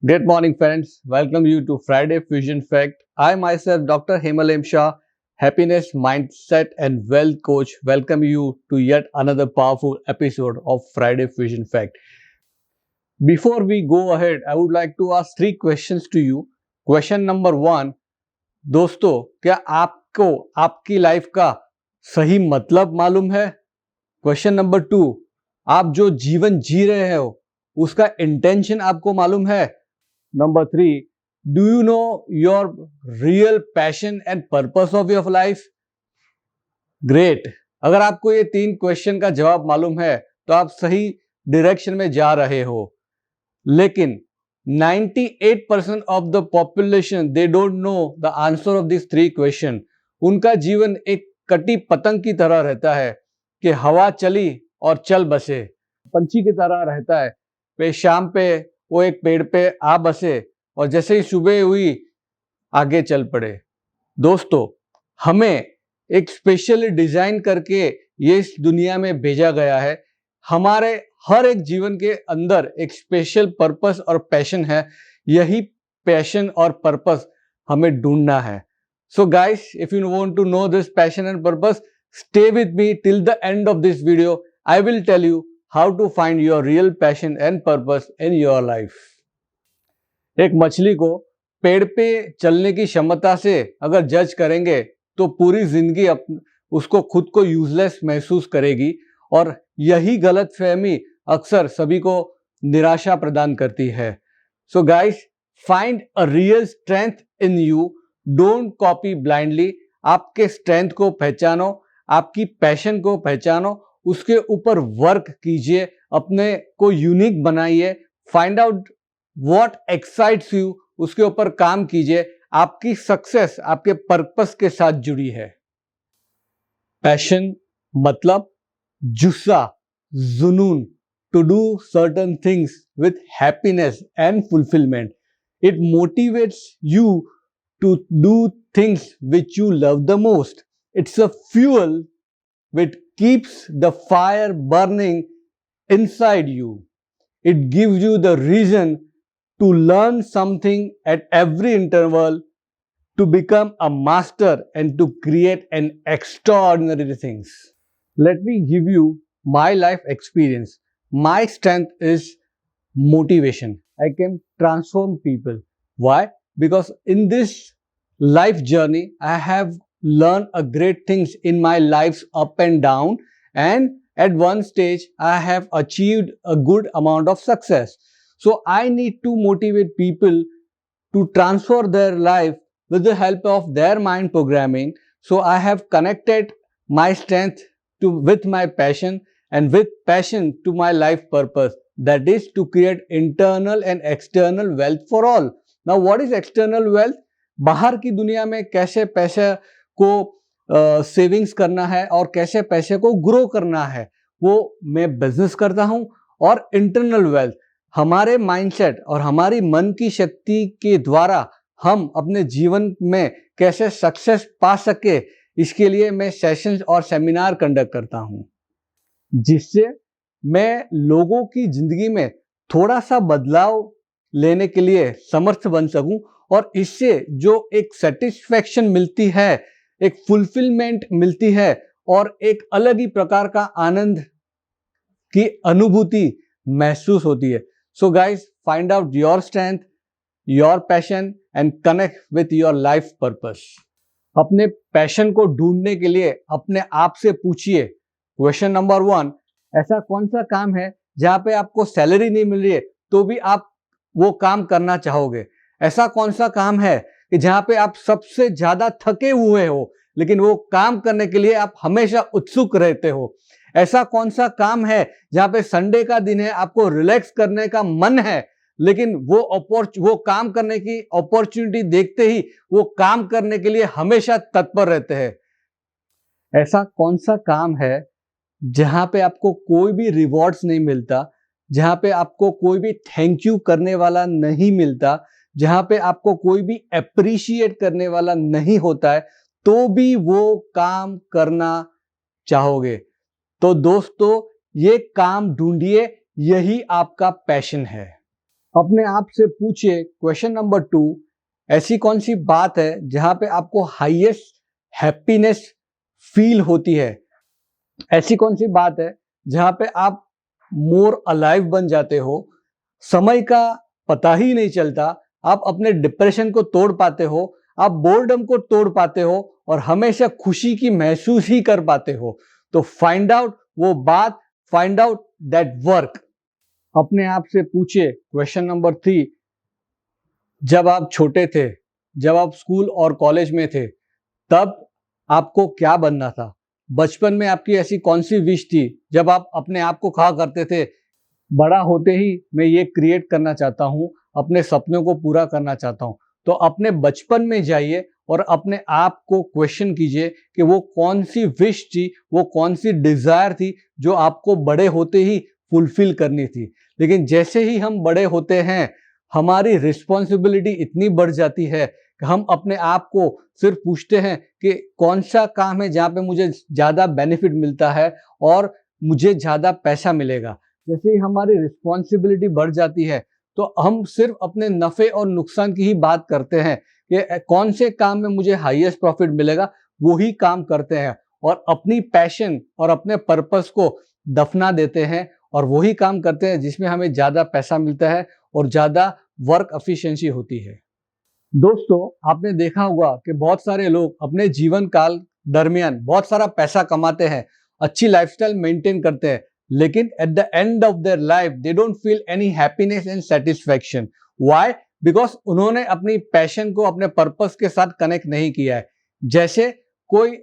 Great morning, friends. Welcome you to Friday Fusion Fact. I myself, Dr. Hemalem Shah, happiness, mindset, and wealth coach, welcome you to yet another powerful episode of Friday Fusion Fact. Before we go ahead, I would like to ask three questions to you. Question number one, दोस्तों, क्या आपको आपकी life का सही मतलब मालूम है? Question number two, आप जो जीवन जी रहे हो उसका इंटेंशन आपको मालूम है? Number three, do you know your real passion and purpose of your life? Great. अगर आपको ये तीन क्वेश्चन का जवाब मालूम है तो आप सही डायरेक्शन में जा रहे हो। लेकिन 98% of the population they don't know the answer of this three question. उनका जीवन एक कटी पतंग की तरह रहता है कि हवा चली और चल बसे, पंछी की तरह रहता है। वे शाम पे वो एक पेड़ पे आ बसे और जैसे ही सुबह हुई आगे चल पड़े। दोस्तों, हमें एक स्पेशली डिजाइन करके ये इस दुनिया में भेजा गया है। हमारे हर एक जीवन के अंदर एक स्पेशल पर्पस और पैशन है। यही पैशन और पर्पस हमें ढूंढना है। So guys, if you want to know this passion and purpose, stay with me till the end of this video. I will tell you how to find your real passion and purpose in your life. एक मछली को पेड़ पे चलने की क्षमता से अगर जज करेंगे तो पूरी जिंदगी उसको खुद को यूजलेस महसूस करेगी और यही गलतफहमी अक्सर सभी को निराशा प्रदान करती है। So guys, find a real strength in you, don't copy blindly. आपके स्ट्रेंथ को पहचानो, आपकी पैशन को पहचानो, उसके ऊपर वर्क कीजिए, अपने को यूनिक बनाइए, find out what excites you, उसके ऊपर काम कीजिए। आपकी सक्सेस आपके पर्पस के साथ जुड़ी है। पैशन मतलब जुस्सा, जुनून, to do certain things with happiness and fulfilment. It motivates you to do things which you love the most. It's a fuel which keeps the fire burning inside you. It gives you the reason to learn something at every interval, to become a master and to create an extraordinary things. Let me give you my life experience. My strength is motivation. I can transform people. Why? Because in this life journey, I have learned a great things in my life's up and down, and at one stage, I have achieved a good amount of success. So I need to motivate people to transfer their life with the help of their mind programming. So I have connected my strength with my passion, and with passion to my life purpose. That is to create internal and external wealth for all. Now, what is external wealth? बाहर की दुनिया में कैसे पैसे को savings करना है और कैसे पैसे को ग्रो करना है, वो मैं बिजनेस करता हूं। और इंटरनल वेल्थ हमारे माइंडसेट और हमारी मन की शक्ति के द्वारा हम अपने जीवन में कैसे सक्सेस पा सके, इसके लिए मैं सेशंस और सेमिनार कंडक्ट करता हूं, जिससे मैं लोगों की जिंदगी में थोड़ा सा बदलाव लेने के लिए समर्थ बन सकूं और इससे जो एक सेटिस्फैक्शन मिलती है, एक फुलफिलमेंट मिलती है और एक अलग ही प्रकार का आनंद की अनुभूति महसूस होती है। So guys, find out your strength, your passion and connect with your life purpose. अपने पैशन को ढूंढने के लिए अपने आप से पूछिए, क्वेश्चन नंबर वन, ऐसा कौन सा काम है जहां पे आपको सैलरी नहीं मिल रही है तो भी आप वो काम करना चाहोगे? ऐसा कौन सा काम है कि जहां पे आप सबसे ज्यादा थके हुए हो लेकिन वो काम करने के लिए आप हमेशा उत्सुक रहते हो? ऐसा कौन सा काम है जहां पे संडे का दिन है, आपको रिलैक्स करने का मन है लेकिन वो काम करने की अपॉर्चुनिटी देखते ही वो काम करने के लिए हमेशा तत्पर रहते हैं? ऐसा कौन सा काम है जहां पे आपको कोई भी रिवॉर्ड्स नहीं मिलता, जहां पे आपको कोई भी थैंक यू करने वाला नहीं मिलता, जहां पे आपको कोई भी अप्रिशिएट करने वाला नहीं होता है, तो भी वो काम करना चाहोगे? तो दोस्तों, ये काम ढूंढिए, यही आपका पैशन है। अपने आप से पूछिए क्वेश्चन नंबर 2, ऐसी कौन सी बात है जहां पे आपको हाईएस्ट हैप्पीनेस फील होती है? ऐसी कौन सी बात है जहां पे आप मोर अलाइव बन जाते हो, समय का पता ही नहीं चलता, आप अपने डिप्रेशन को तोड़ पाते हो, आप बोर्डम को तोड़ पाते हो और हमेशा खुशी की महसूस ही कर पाते हो? तो फाइंड आउट वो बात, फाइंड आउट दैट वर्क। अपने आप से पूछिए क्वेश्चन नंबर 3, जब आप छोटे थे, जब आप स्कूल और कॉलेज में थे, तब आपको क्या बनना था? बचपन में आपकी ऐसी कौन सी विश थी जब आप अपने आप को कहा करते थे, बड़ा होते ही मैं ये क्रिएट करना चाहता हूं, अपने सपनों को पूरा करना चाहता हूं? तो अपने बचपन में जाइए और अपने आप को क्वेश्चन कीजिए कि वो कौन सी विश थी, वो कौन सी डिजायर थी जो आपको बड़े होते ही फुलफिल करनी थी। लेकिन जैसे ही हम बड़े होते हैं, हमारी रिस्पॉन्सिबिलिटी इतनी बढ़ जाती है कि हम अपने आप को सिर्फ पूछते हैं कि कौन सा काम है जहाँ पे मुझे ज़्यादा बेनिफिट मिलता है और मुझे ज़्यादा पैसा मिलेगा। जैसे ही हमारी रिस्पॉन्सिबिलिटी बढ़ जाती है, तो हम सिर्फ अपने नफ़े और नुकसान की ही बात करते हैं कि कौन से काम में मुझे हाईएस्ट प्रॉफिट मिलेगा, वही काम करते हैं और अपनी पैशन और अपने पर्पस को दफना देते हैं और वही काम करते हैं जिसमें हमें ज़्यादा पैसा मिलता है और ज़्यादा वर्क एफिशिएंसी होती है। दोस्तों, आपने देखा होगा कि बहुत सारे लोग अपने जीवन काल दरमियान बहुत सारा पैसा कमाते हैं, अच्छी लाइफस्टाइल मेंटेन करते हैं, लेकिन eight the end of their life they don't feel any happiness and satisfaction. Why? Because उन्होंने अपनी पैशन को अपने पर्पस के साथ कनेक्ट नहीं किया है। जैसे कोई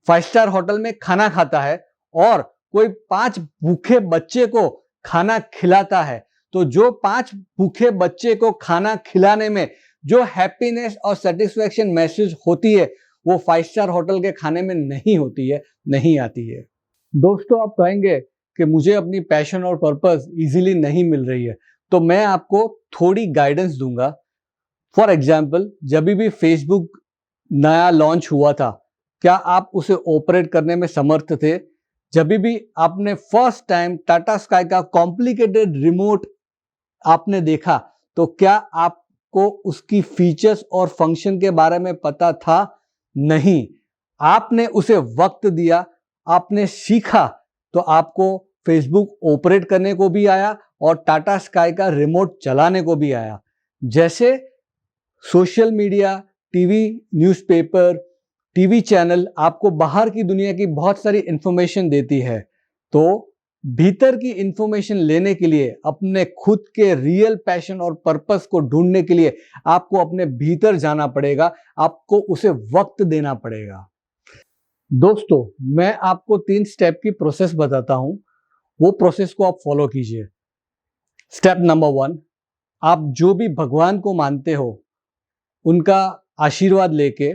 5 स्टार होटल में खाना खाता है और कोई 5 भूखे बच्चे को खाना खिलाता है, तो जो 5 भूखे बच्चे को खाना खिलाने में जो हैप्पीनेस और सेटिस्फैक्शन महसूस होती है, वो 5 स्टार होटल के खाने में नहीं होती है, नहीं आती है। दोस्तों, आप कहेंगे कि मुझे अपनी पैशन और पर्पस इजीली नहीं मिल रही है, तो मैं आपको थोड़ी गाइडेंस दूंगा। फॉर एग्जाम्पल, जब भी फेसबुक नया लॉन्च हुआ था, क्या आप उसे ऑपरेट करने में समर्थ थे? जब भी आपने फर्स्ट टाइम टाटा स्काई का कॉम्प्लिकेटेड रिमोट आपने देखा, तो क्या आपको उसकी फीचर्स और फंक्शन के बारे में पता था? नहीं। आपने उसे वक्त दिया, आपने सीखा, तो आपको फेसबुक ऑपरेट करने को भी आया और टाटा स्काई का रिमोट चलाने को भी आया। जैसे social media, TV, newspaper, TV channel आपको बाहर की दुनिया की बहुत सारी इंफॉर्मेशन देती है, तो भीतर की इंफॉर्मेशन लेने के लिए, अपने खुद के रियल पैशन और पर्पस को ढूंढने के लिए आपको अपने भीतर जाना पड़ेगा, आपको उसे वक्त देना पड़ेगा। दोस्तों, मैं आपको 3 स्टेप की प्रोसेस बताता हूं, वो प्रोसेस को आप फॉलो कीजिए। स्टेप नंबर 1, आप जो भी भगवान को मानते हो, उनका आशीर्वाद लेके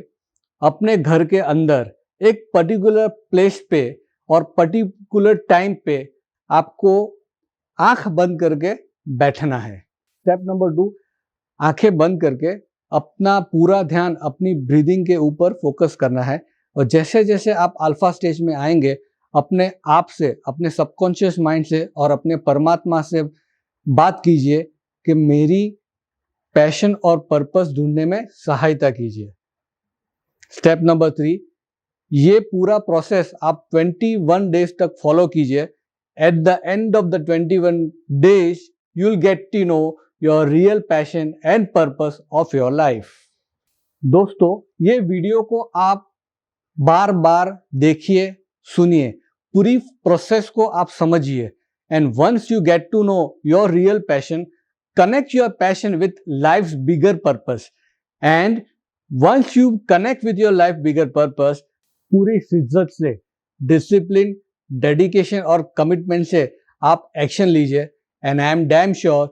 अपने घर के अंदर एक पर्टिकुलर प्लेस पे और पर्टिकुलर टाइम पे आपको आंख बंद करके बैठना है। स्टेप नंबर 2, आंखें बंद करके अपना पूरा ध्यान अपनी ब्रीदिंग के ऊपर फोकस करना है और जैसे जैसे आप अल्फा स्टेज में आएंगे, अपने आप से, अपने सबकॉन्शियस माइंड से और अपने परमात्मा से बात कीजिए कि मेरी पैशन और पर्पस ढूंढने में सहायता कीजिए। स्टेप नंबर 3, ये पूरा प्रोसेस आप 21 डेज तक फॉलो कीजिए। At the end of the 21 days you will get to know your real passion and purpose of your life. दोस्तों, ये वीडियो को आप बार बार देखिए, सुनिए, पूरी प्रोसेस को आप समझिए and once you get to know your real passion, connect your passion with life's bigger purpose, and once you connect with your life bigger purpose, पूरी शिद्दत से, डिसिप्लिन, डेडिकेशन और कमिटमेंट से आप एक्शन लीजिए and I am damn sure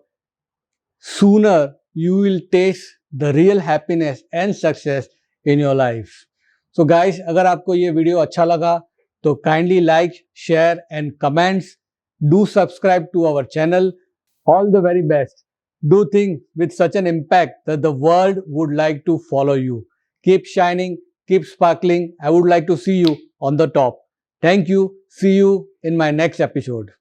sooner you will taste the real happiness and success in your life. So guys, अगर आपको ये वीडियो अच्छा लगा तो kindly like, share and comments. Do subscribe to our channel. All the very best. Do things with such an impact that the world would like to follow you. Keep shining, keep sparkling. I would like to see you on the top. Thank you. See you in my next episode.